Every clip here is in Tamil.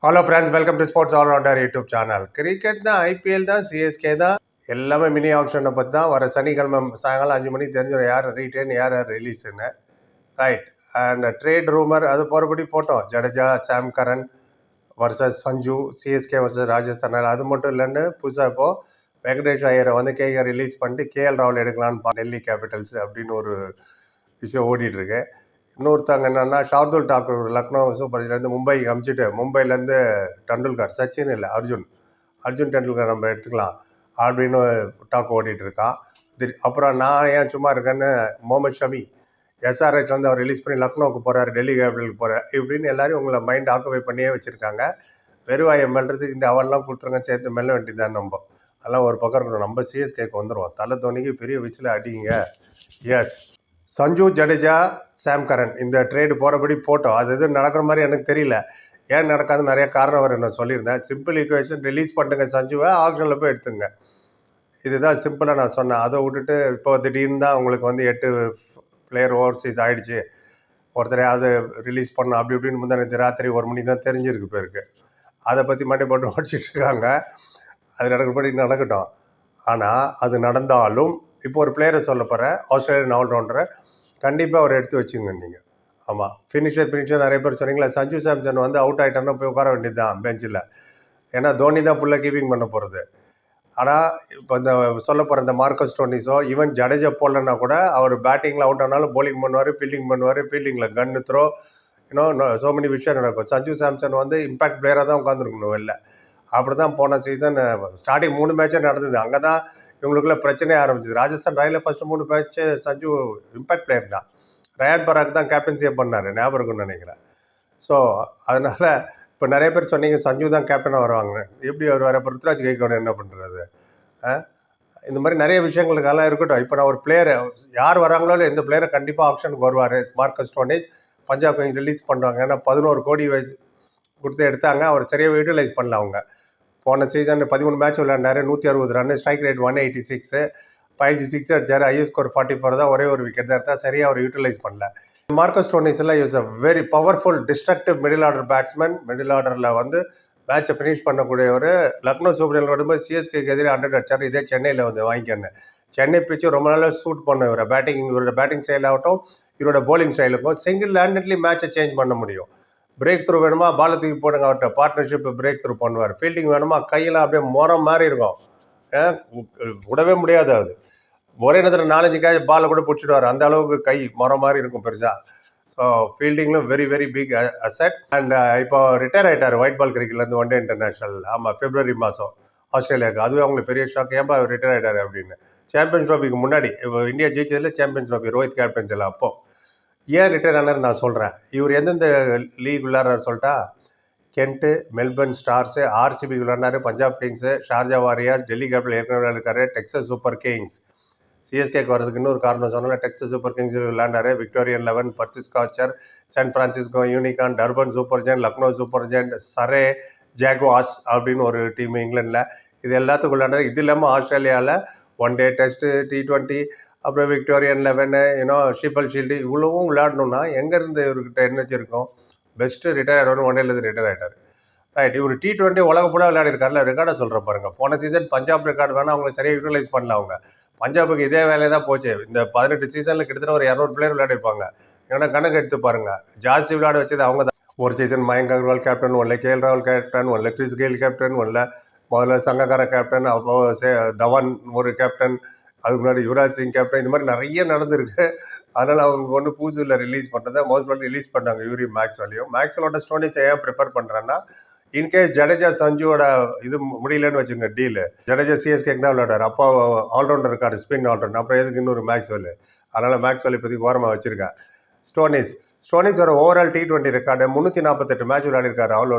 Hello friends, welcome to sports allrounder YouTube channel. Cricket தான், ஐபிஎல் தான், சிஎஸ்கே தான், எல்லாமே மினி ஆப்ஷனை பற்றி தான். வர சனிக்கிழமை சாயங்காலம் 5 மணிக்கு தெரிஞ்சிடும் யார் ரீட்டைன் யார் ரிலீஸுன்னு. ரைட். அண்ட் ட்ரேட் ரூமர் அது போகிறபடி போட்டோம். Jadeja, Sam Curran versus Sanju, CSK versus Rajasthan. அது மட்டும் இல்லைன்னு புதுசாக இப்போது வெங்கடேஷ் ஐயரை வந்து கேஆர் ரிலீஸ் பண்ணிட்டு கேஎல் ராகுல் எடுக்கலான்னு டெல்லி கேபிட்டல்ஸ் அப்படின்னு ஒரு விஷயம் ஓடிட்டுருக்கு. இன்னொருத்தவங்க என்னன்னா ஷார்துல் டாக்கூர் லக்னோ சூப்பர் ஜெயிலேருந்து மும்பைக்கு அமிச்சிட்டு மும்பைலேருந்து டண்டுல்கர், சச்சின் இல்லை அர்ஜுன் டெண்டுல்கர் நம்ம எடுத்துக்கலாம் அப்படின்னு டாக் ஓடிட்டு இருக்கான். அப்புறம் நான் ஏன் சும்மா இருக்கேன்னு முகமது ஷமி எஸ்ஆர்ஹெச்லேருந்து அவர் ரிலீஸ் பண்ணி லக்னோவுக்கு போகிறாரு, டெல்லி கேபிட்டலுக்கு போகிறார் இப்படின்னு எல்லாரும் உங்களை மைண்ட் ஆக்குபை பண்ணியே வச்சுருக்காங்க. வெறுவாயம் மெல்றதுக்கு இந்த அவர்லாம் கொடுத்துருங்க, சேர்த்து மெல்ல வேண்டியதான். நம்ம அதெல்லாம் ஒரு பக்கம் இருக்கணும். நம்ம சிஎஸ்கேக்கு வந்துடுவோம். தலை தோனிக்கு பெரிய விச்சில் அடிங்க. எஸ், சஞ்சு, ஜடேஜா, சாம் கரன் இந்த ட்ரேடு போகிறபடி போட்டோம். அது எதுவும் நடக்கிற மாதிரி எனக்கு தெரியல. ஏன் நடக்காது நிறைய காரணம் வர நான் சொல்லியிருந்தேன். சிம்பிள் ஈக்குவேஷன், ரிலீஸ் பண்ணுங்க சஞ்சுவை, ஆக்ஷனில் போய் எடுத்துங்க. இதுதான் சிம்பிளாக நான் சொன்னேன். அதை விட்டுட்டு இப்போ திடீர்னு தான் உங்களுக்கு வந்து 8 பிளேயர் ஓவர்சீஸ் ஆகிடுச்சு, ஒருத்தரை அது ரிலீஸ் பண்ணோம் அப்படி இப்படின்னு முந்தானத்து ராத்திரி 1 மணி தான் தெரிஞ்சிருக்கு பேருக்கு. அதை பற்றி மட்டும் போட்டு ஓடிச்சிட்டு இருக்காங்க. அது நடக்கிறபடி நடக்கட்டும். ஆனால் அது நடந்தாலும் இப்போ ஒரு பிளேயரை சொல்ல போகிறேன், ஆஸ்திரேலியன் ஆல்ரவுண்டரை கண்டிப்பாக அவர் எடுத்து வச்சுங்க நீங்கள். ஆமாம், ஃபினிஷர் நிறைய பேர் சொன்னீங்களா. சஞ்சு சாம்சன் வந்து அவுட் ஆகிட்டோன்னா போய் உட்கார வேண்டியது தான் பெஞ்சில். ஏன்னா தோனி தான் ஃபுல்லாக கீப்பிங் பண்ண போகிறது. ஆனால் இப்போ இந்த சொல்ல போகிற இந்த மார்க்கஸ் ஸ்டோனிஸோ ஈவன் ஜடேஜா போடலன்னா கூட அவர் பேட்டிங்கில் அவுட் ஆனாலும் போலிங் பண்ணுவார், ஃபீல்டிங்கில் கன்னு த்ரோ, இன்னும் சோ மெனி விஷயம் நடக்கும். சஞ்சு சாம்சன் வந்து இம்பாக்ட் பிளேயராக தான் உட்காந்துருக்கணும் வெளில. அப்படி தான் போன சீசன் ஸ்டார்டிங் 3 மேட்சே நடந்தது. அங்கே தான் இவங்களுக்குள்ள பிரச்சனையே ஆரம்பிச்சிது. ராஜஸ்தான் ராயலில் first 3 match Sanju impact player தான். ரயான் பராக் தான் கேப்டன்சியே பண்ணார், ஞாபகம் இருக்குன்னு நினைக்கிறேன். ஸோ அதனால் இப்போ நிறைய பேர் சொன்னீங்க சஞ்சு தான் கேப்டனாக வருவாங்க. எப்படி வருவார்? அப்போ ருத்ராஜ் கைக்கோட என்ன பண்ணுறது? இந்த மாதிரி நிறைய விஷயங்களுக்கெல்லாம் இருக்கட்டும். இப்போ நான் ஒரு பிளேயரை யார் வராங்களோ எந்த பிளேயரை கண்டிப்பாக ஆப்ஷனுக்கு வருவார். Marcus Stoinis Punjab Kings release பண்ணுவாங்க. ஏன்னா 11 கோடி வயசு கொடுத்து எடுத்தாங்க. அவர் சரியாக யூட்டிலைஸ் பண்ணல. அவங்க போன சீசன் 13 மேட்ச் விளையாண்டாரு, 160 ரன், ஸ்ட்ரைக் ரேட் 186, 5 அடிச்சார், ஐஎஸ் ஸ்கோர் 44 தான், ஒரே ஒரு விக்கெட் தான் எடுத்தால். சரியாக அவர் யூட்டிலைஸ் பண்ணல. மார்க்கஸ் ஸ்டோனிஸ் எல்லாம் is a very powerful destructive middle order batsman. Middle ஆர்டரில் வந்து மேட்சை ஃபினிஷ் பண்ணக்கூடிய ஒரு லக்னோ சூப்பர் கிங்ஸ் வரும்போது சிஎஸ்கேக்கு எதிரே 100 அடிச்சார். இதே சென்னையில் வந்து வாங்கிக்கணும். சென்னை பிச்சு ரொம்ப நாளாக சூட் பண்ண இவரை இவரோட பேட்டிங் ஸ்டைல் ஆகட்டும், இவரோட போலிங் ஸ்டைலுக்கும் சிங்கிள் ஹேண்டட்லி மேட்சை சேஞ்ச் பண்ண முடியும். பிரேக் த்ரூ வேணுமா பாலை தூக்கி போடுங்க அவர்கிட்ட, பார்ட்னர்ஷிப் பிரேக் த்ரூ பண்ணுவார். ஃபீல்டிங் வேணுமா கையெல்லாம் அப்படியே மரம் மாதிரி இருக்கும், விடவே முடியாது. அது ஒரே நேரத்தில் 4-5 கேட்ச் பாலை கூட பிடிச்சிடுவார். அந்த அளவுக்கு கை மரம் மாதிரி இருக்கும் பெருசாக. ஸோ ஃபீல்டிங்கில் very very big asset. And இப்போ ரிட்டையர் ஆகிட்டார் ஒயிட் பால் கிரிக்கெட்லேருந்து, ஒன் டே இன்டர்நேஷனல். ஆமாம், February மாதம் ஆஸ்திரேலியாவுக்கு. அதுவே அவங்களுக்கு பெரிய ஷாக், ஏன்பா ரிட்டையர் ஆகிட்டார் அப்படின்னு. சாம்பியன்ஸ் ட்ராஃபிக்கு முன்னாடி இப்போ இந்தியா ஜெயிச்சதில் சாம்பியன்ஸ் ட்ராஃபி ரோஹித் கேப்டன்ஸ் எல்லாம். அப்போது ஏன் ரிட்டையர் ஆனார் நான் சொல்கிறேன். இவர் எந்தெந்த லீக் விளையாடுறாரு சொல்லிட்டா, கென்ட்டு, மெல்பர்ன் ஸ்டார்ஸு, ஆர்சிபி விளையாடினாரு, Punjab Kings, Sharjah Warriors, Delhi Capital ஏற்கனவே விளையாடுறாரு, டெக்ஸஸ் சூப்பர் கிங்ஸ். சிஎஸ்கேக்கு வரதுக்கு இன்னொரு காரணம் சொன்னால், டெக்ஸஸ் சூப்பர் கிங்ஸ் விளையாண்டாரு, Victorian 11, Perth Scorchers, San Francisco Unicorn, Durban Super Giant, Lucknow Super Giant, Surrey Jaguars அப்படின்னு ஒரு டீம் இங்கிலாண்டில். இது எல்லாத்துக்கும் விளையாண்டாரு. இது இல்லாமல் ஆஸ்திரேலியாவில் 1 டே டெஸ்ட்டு, T20, அப்புறம் விக்டோரியன் 11, ஷீப்பல் ஷீல்டு இவ்வளவும் விளையாடணும்னா எங்கேருந்து இவர்கிட்ட எனர்ஜி இருக்கும்? பெஸ்ட்டு ரிட்டையர் ஆகிடணும். 1 டேலேருந்து ரிட்டையர் ஆகிட்டார். ரைட். இவர் T20 உலக கூட விளையாடிருக்காருல, ரெக்கார்டை சொல்கிற பாருங்க. போன சீசன் பஞ்சாப் ரெக்கார்டு வேணால் அவங்க சரியாக யூட்டிலைஸ் பண்ணல. அவங்க பஞ்சாபுக்கு இதே வேலையை தான் போச்சு. இந்த 18 சீசனில் கிட்டத்தட்ட ஒரு 200 பிளேயர் விளையாடிருப்பாங்க. ஏன்னா கணக்கு எடுத்து பாருங்க, ஜாஸ்தி விளையாட வச்சது அவங்க தான். ஒரு சீசன் மயங்க் அகர்வால் கேப்டன், ஒன்றில் கேஎல் ராகுல் கேப்டன், ஒன்றில் கிறிஸ் கெயில் கேப்டன், ஒன்றில் முதல்ல சங்கக்கார கேப்டன், அப்போ தவான் ஒரு கேப்டன், அதுக்கு முன்னாடி யுவராஜ் சிங் கேப்டன். இந்த மாதிரி நிறைய நடந்திருக்கு. அதனால் அவங்க ஒன்று புதுசில் ரிலீஸ் பண்ணுறதை மோஸ்ட் பண்ணி ரிலீஸ் பண்ணாங்க. யூரி மேக்ஸ்வெலோட ஸ்டோனிஸ் ஏன் ப்ரிப்பேர் பண்ணுறேன்னா, இன்கேஸ் ஜடேஜா சஞ்சுவோட இது முடியலன்னு வச்சுங்க டீலு, ஜடேஜா சிஎஸ்கேக்கு தான் விளையாடார். அப்போ ஆல்ரவுண்டர் இருக்கார், ஸ்பின் ஆல்ரவுண்டர். அப்புறம் எதுக்கு இன்னொரு மேக்ஸ்வெல்? அதனால் மேக்ஸ்வெல் இப்போதைக்கு ஓரமாக வச்சுருக்கேன். ஸ்டோனிஸோட ஓவரால் T20 ரெக்கார்டு 348 மேட்ச் விளையாடிருக்காரு. அவ்வளோ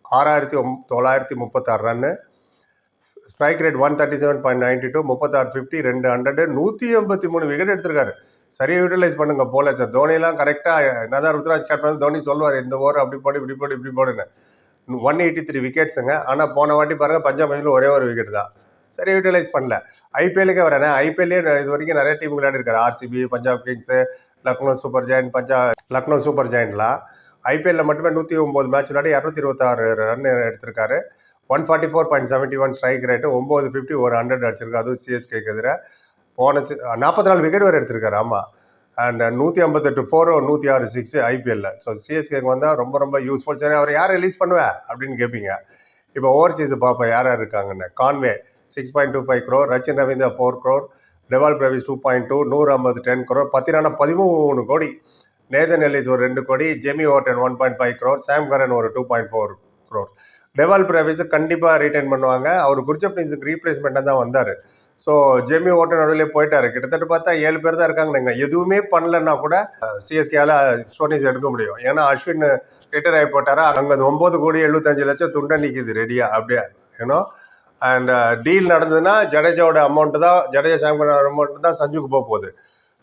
6,936 ரன்னு, ஸ்ட்ரைக் ரேட் 137.92, 36 50, 200, 183 விக்கெட் எடுத்திருக்காரு. சரியாக யூட்டிலைஸ் பண்ணுங்க போல சார். தோனியெல்லாம் கரெக்டாக என்னதான் ருத்ராஜ் கேப்டன் தோனி சொல்லுவார், இந்த ஓவர் அப்படி போடு இப்படி போடு இப்படி போடுன்னு. 183 விக்கெட்ஸுங்க. ஆனால் போன வாட்டி பாருங்கள் பஞ்சாப் கிங்ஸில் ஒரே ஒரு விக்கெட் தான். சரி, யூட்டிலைஸ் பண்ணல. ஐபிஎல்லுக்கே வரேன். ஐபிஎல்லே இது வரைக்கும் நிறைய டீம் விளையாடிருக்காரு. RCB, Punjab Kings, Lucknow Super Giant, Lucknow Super ஜெயண்ட்லாம். ஐபிஎல்ல மட்டுமே 109 மேட்ச் விளையாடி 226 ரன் எடுத்திருக்காரு. 144.71 ஸ்ட்ரைக் ரேட்டு, 950 ஒரு 100 அடிச்சிருக்கு. அதுவும் சிஎஸ்கேக்கு எதிராக போன 44 விக்கெட் வரை எடுத்திருக்காரு. ஆமாம். அண்ட் 158 4 106 6 ஐபிஎல்ல. ஸோ சிஎஸ்கேக்கு வந்தால் ரொம்ப ரொம்ப யூஸ்ஃபுல். சரி, அவர் யார் ரிலீஸ் பண்ணுவேன் அப்படின்னு கேட்பீங்க. இப்போ ஓவர்சீஸ் பார்ப்போம் யார் யார் இருக்காங்கன்னு. Conway 6.25 crore, Rachin Ravindra 4 crore, Dewald Brevis 2.2, Noor Ahmad 10 crore, Pathirana 13 கோடி, நேதன் எல்லிஸ் ஒரு 2 கோடி, Jamie Overton 1.5 crore, Sam Curran ஒரு 2.4 crore. டெவால் பிரவிஸ் கண்டிப்பாக ரீட்டைன் பண்ணுவாங்க. அவர் குர்ஜப்ரீத்துக்கு ரீப்ளேஸ்மெண்ட்டாக தான் வந்தார். ஸோ ஜெமி ஓட்டன் நடுவிலே போயிட்டாரு. கிட்டத்தட்ட பார்த்தா 7 பேர் தான் இருக்காங்க. எதுவுமே பண்ணலன்னா கூட சிஎஸ்கேல ஸ்டோனிஸ் எடுக்க முடியும். ஏன்னா அஸ்வின் ரிட்டையர் ஆகி போட்டாரா, அங்கே 9 கோடி 75 லட்சம் துண்டை நிற்கிது ரெடியா அப்படியே ஏன்னோ. அண்ட் டீல் நடந்ததுன்னா ஜடேஜாவோட அமௌண்ட்டு தான், ஜடேஜா சாம்கர் அமௌண்ட்டு தான் சஞ்சுக்கு போக போகுது.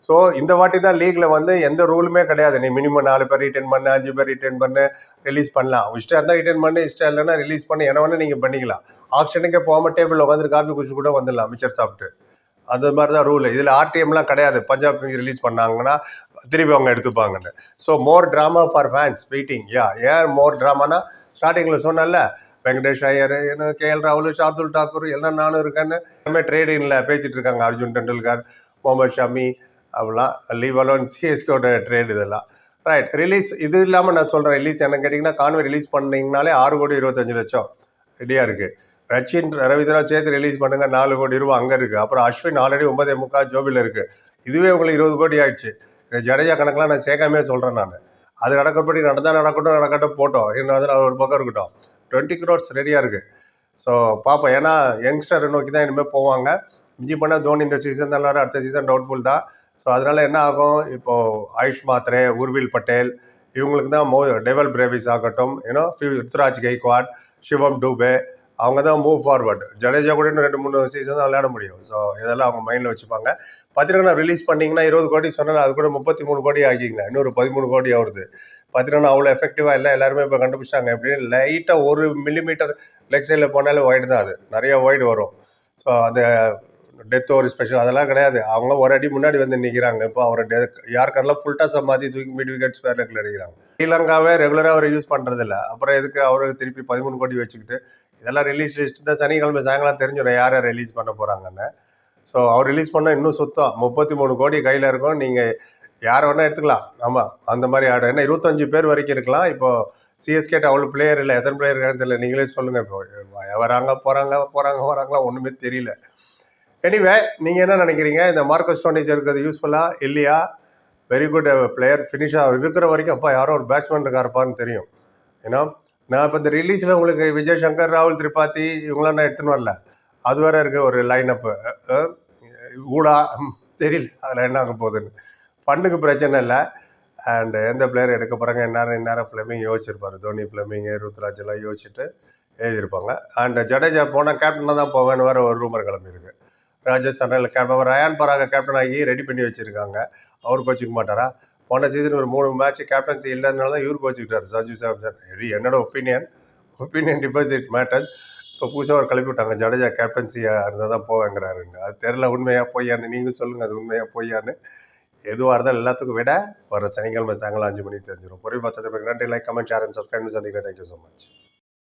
ஸோ இந்த வாட்டி தான் லீக்ல வந்து எந்த ரூலுமே கிடையாது. நீ மினிமம் 4 பேர் ரிட்டைன் பண்ண, 5 பேர் ரிட்டைன் பண்ண, ரிலீஸ் பண்ணலாம். இஷ்டம் இருந்தால் ரிட்டைன் பண்ணி, இஷ்டம் இல்லைன்னா ரிலீஸ் பண்ணி என்ன வேணா நீங்கள் பண்ணிக்கலாம். ஆக்ஷனுக்கே போகாமல் டேபிளில் உட்காந்து காஃபி குடிச்சு கூட வந்துடலாம் மிச்சர் சாப்பிட்டு. அது மாதிரி தான் ரூல். இதில் ஆர்டிஎம்லாம் கிடையாது. பஞ்சாப் கிங்ஸ் ரிலீஸ் பண்ணாங்கன்னா திருப்பி அவங்க எடுத்துப்பாங்கன்னு. So more drama for fans waiting. ஏன் மோர் ட்ராமானா, ஸ்டார்டிங்கில் சொன்னல வெங்கடேஷ் ஐயர், என்ன கேஎல் ராகுல், ஷார்துல் தாக்கூர் எல்லாம் நானும் இருக்கேன்னு எல்லாமே ட்ரேடிங்கில் பேசிகிட்டு இருக்காங்க. அர்ஜுன் டெண்டுல்கர், முகமது ஷமி அப்படிலாம். லீவ் அலோன் சிஎஸ்கேவோட ட்ரேட் இதெல்லாம். ரைட். ரிலீஸ் இது இல்லாமல் நான் சொல்கிறேன். ரிலீஸ் என்ன கேட்டிங்கன்னா, கான்வே ரிலீஸ் பண்ணிங்கனாலே 6 கோடி 25 லட்சம் ரெடியாக இருக்குது. ரச்சின் ரவீந்திரா சேர்த்து ரிலீஸ் பண்ணுங்க, 4 கோடி ரூபா அங்கே இருக்குது. அப்புறம் அஸ்வின் ஆல்ரெடி 9.25 ஜோபியில் இருக்குது. இதுவே உங்களுக்கு 20 கோடி ஆயிடுச்சு. ஜடேஜா கணக்கெலாம் நான் சேர்க்காமே சொல்கிறேன். நான் அது நடக்கப்படி நடக்கட்டும் போட்டோம். இன்னும் அதில் ஒரு பக்கம் இருக்கட்டும். 20 crores ரெடியாக இருக்குது. ஸோ பார்ப்போம். ஏன்னா யங்ஸ்டரை நோக்கி தான் இனிமேல் போவாங்க. மிஞ்சி பண்ணால் தோனி இந்த சீசன் தான், எல்லாரும் அடுத்த சீசன் டவுட்ஃபுல் தான். ஸோ அதனால் என்ன ஆகும், இப்போது ஆயுஷ் மாத்ரே, உர்வில் பட்டேல் இவங்களுக்கு தான் டெவல் பிரேவிஸ் ஆகட்டும், ருத்ராஜ் கெய்க்வாட், சிவம் டூபே, அவங்க தான் மூவ் ஃபார்வர்டு. ஜடேஜா கூட இன்னும் 2-3 சீசன் தான் விளையாட முடியும். ஸோ இதெல்லாம் அவங்க மைண்டில் வச்சுப்பாங்க. பத்திரனா ரிலீஸ் பண்ணிங்கன்னா 20 கோடி சொன்னால் அது கூட 33 கோடி ஆகிங்க, இன்னொரு 13 கோடி ஆகுது. பத்திரனா அவ்வளோ எஃபெக்டிவாக இல்லை. எல்லாருமே இப்போ கண்டுபிடிச்சாங்க. எப்படின்னு லைட்டாக 1 மில்லிமீட்டர் லெக் சைடில் போனாலே ஒய்டு தான். அது நிறைய ஒய்டு வரும். ஸோ அந்த டெத் ஒரு ஸ்பெஷல் அதெல்லாம் கிடையாது. அவங்க ஒரு அடி முன்னாடி வந்து நிற்கிறாங்க. இப்போ அவர் யாருக்கெல்லாம் ஃபுல்டாஸை மாற்றி தூக்கி மிட் விக்கெட் ஸ்பேர் லெக்கில் அடிக்கிறாங்க. ஸ்ரீலங்காவே ரெகுலராக அவர் யூஸ் பண்ணுறதில்ல. அப்புறம் எதுக்கு அவருக்கு திருப்பி 13 கோடி வச்சுக்கிட்டு. இதெல்லாம் ரிலீஸ் லிஸ்ட் தான். சனிக்கிழமை சாயங்காலம் தெரிஞ்சிடும் யார் யார் ரிலீஸ் பண்ண போகிறாங்கன்னு. ஸோ அவர் ரிலீஸ் பண்ணால் இன்னும் சுத்தம் 33 கோடி கையில் இருக்கும். நீங்கள் யாரை வேணால் எடுத்துக்கலாம். ஆமாம், அந்த மாதிரி ஆடும். ஏன்னா 25 பேர் வரைக்கும் இருக்கலாம். இப்போது சிஎஸ்கேட்ட அவ்வளோ பிளேயர் இல்லை. எத்தனை பிளேயர் இருக்கான்னு தெரியல. நீங்களே சொல்லுங்கள். இப்போ வராங்களா ஒன்றுமே தெரியல. எனிவே, நீங்கள் என்ன நினைக்கிறீங்க? இந்த மார்க்கஸ் ஸ்டோனிஸ் இருக்கிறது யூஸ்ஃபுல்லாக இல்லையா? Very good player. ஃபினிஷாக இருக்கிற வரைக்கும் அப்பா யாரோ ஒரு பேட்ஸ்மேன் இருக்காருப்பான்னு தெரியும். ஏன்னா நான் இப்போ இந்த ரிலீஸில் உங்களுக்கு விஜய் சங்கர், ராகுல் திரிபாதி இவங்களாம் நான் எடுத்துன்னு வரல. அது வேறு இருக்குது ஒரு லைனப்பு ஊடா தெரியல அதில் என்ன ஆக போகுதுன்னு. ஃபண்டுக்கு பிரச்சனை இல்லை. அண்ட் எந்த பிளேயர் எடுக்க போகிறாங்க இந்நேரம் ஃபிளமிங் யோசிச்சிருப்பார். தோனி, ஃபிளமிங், ருத்ராஜ் எல்லாம் யோசிச்சுட்டு எழுதியிருப்பாங்க. அண்ட் ஜடேஜா போனால் கேப்டனாக தான் போவேன்னு வேறு ஒரு ரூமர் கிளம்பியிருக்கு. ராஜஸ்தான் கேப்டன் ரயான் பராக கேப்டன் ஆகி ரெடி பண்ணி வச்சுருக்காங்க. அவர் கோச்சிக்க மாட்டாரா? போன சீசன் ஒரு 3 மேட்ச் கேப்டன்சி இல்லைனால தான் இவர் கோச்சிக்கிட்டார், சஞ்சு சாம்சன். இது என்னோட ஒப்பீனியன் டிபாசிட் மேட்டர்ஸ். இப்போ புதுசாக அவர் கிளப்பி விட்டாங்க, ஜடேஜா கேப்டன்சியாக இருந்தால் தான் போவேங்கிறாருங்க. அது தெரில உண்மையாக பொய்யான்னு. நீங்கள் சொல்லுங்கள், அது உண்மையாக பொய்யான்னு. எதுவாக இருந்தாலும் எல்லாத்துக்கும் விட வர சனிக்கிழமை சாயங்காலம் 5 மணிக்கு தெரிஞ்சிடும். பொருள் பார்த்ததுக்கு நன்றி. Like, comment, share and subscribe. சந்திக்கிறேன். Thank you so much.